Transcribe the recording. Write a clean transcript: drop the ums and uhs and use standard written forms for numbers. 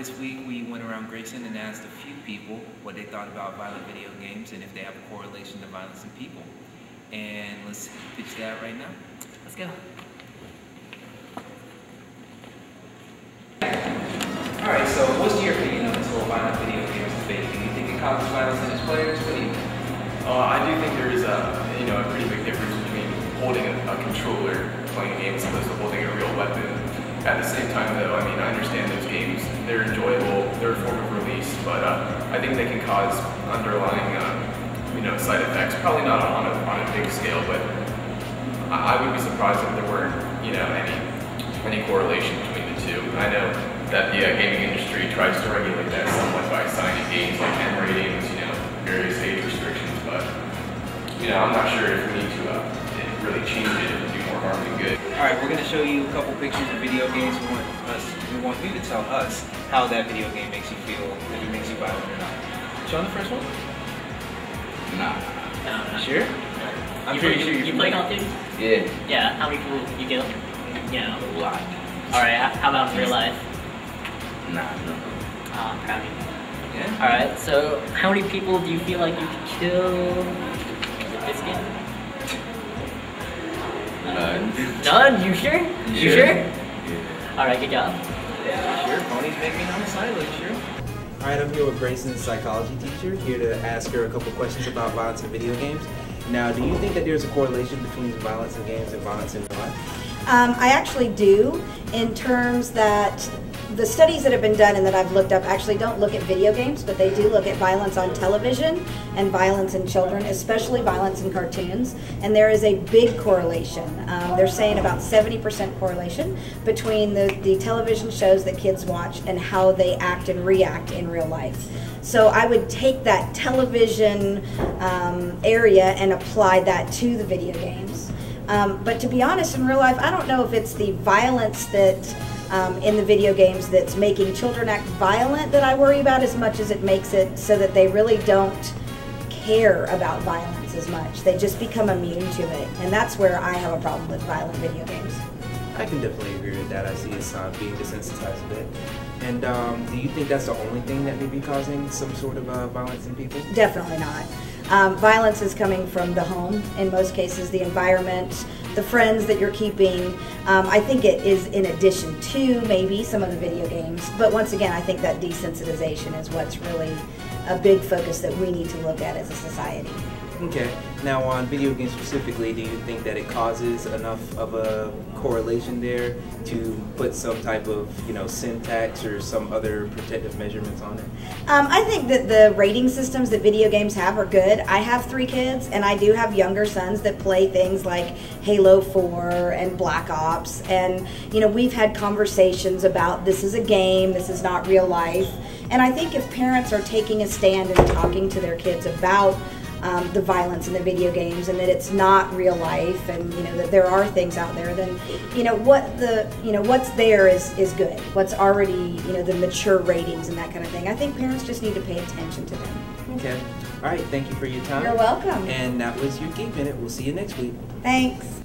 this week we went around Grayson and asked a few people what they thought about violent video games and if they have a correlation to violence in people. And let's pitch that right now. Let's go. Alright, so what's your opinion on this whole violent video games debate? Do you think it causes violence in its players? What do you think? I do think there is a pretty big difference between holding a controller playing a game as opposed to holding a real weapon. At the same time though, I understand those games, they're enjoyable, they're a form of release, but I think they can cause underlying side effects. Probably not on a big scale, but I would be surprised if there weren't any correlation between the two. I know that the gaming industry tries to regulate that somewhat by assigning games like M ratings, various age restrictions, but I'm not sure if we need to really change it and do more harm than good. Alright, we're going to show you a couple pictures of video games. We want you to tell us how that video game makes you feel, if it makes you violent or not. Show the first one? Nah. No. Sure? I'm pretty sure you play Call of Duty? Yeah. Yeah, how many people you kill? A lot. Alright, how about in real life? Nah, no. Oh, I'm proud of you. Yeah? Alright, so how many people do you feel like you could kill with this game? None. None? You sure? You sure? Yeah. Alright, good job. Yeah, sure. Ponies make me homicidal, sure. Alright, I'm here with Grayson's psychology teacher, here to ask her a couple questions about violence in video games. Now, do you think that there's a correlation between violence in games and violence in real life? I actually do, in terms that the studies that have been done and that I've looked up actually don't look at video games, but they do look at violence on television and violence in children, especially violence in cartoons. And there is a big correlation. They're saying about 70% correlation between the television shows that kids watch and how they act and react in real life. So I would take that television area and apply that to the video games. But to be honest, in real life, I don't know if it's the violence that in the video games that's making children act violent that I worry about as much as it makes it so that they really don't care about violence as much. They just become immune to it. And that's where I have a problem with violent video games. I can definitely agree with that. I see it's being desensitized a bit. And do you think that's the only thing that may be causing some sort of violence in people? Definitely not. Violence is coming from the home, in most cases, the environment, the friends that you're keeping. I think it is in addition to maybe some of the video games. But once again, I think that desensitization is what's really a big focus that we need to look at as a society. Okay. Now, on video games specifically, do you think that it causes enough of a correlation there to put some type of, syntax or some other protective measurements on it? I think that the rating systems that video games have are good. I have 3 kids, and I do have younger sons that play things like Halo 4 and Black Ops. And, we've had conversations about this is a game, this is not real life. And I think if parents are taking a stand and talking to their kids about the violence in the video games and that it's not real life and that there are things out there, then what's there is good. What's already the mature ratings and that kind of thing. I think parents just need to pay attention to them. Okay. All right. Thank you for your time. You're welcome. And that was your Geek Minute. We'll see you next week. Thanks.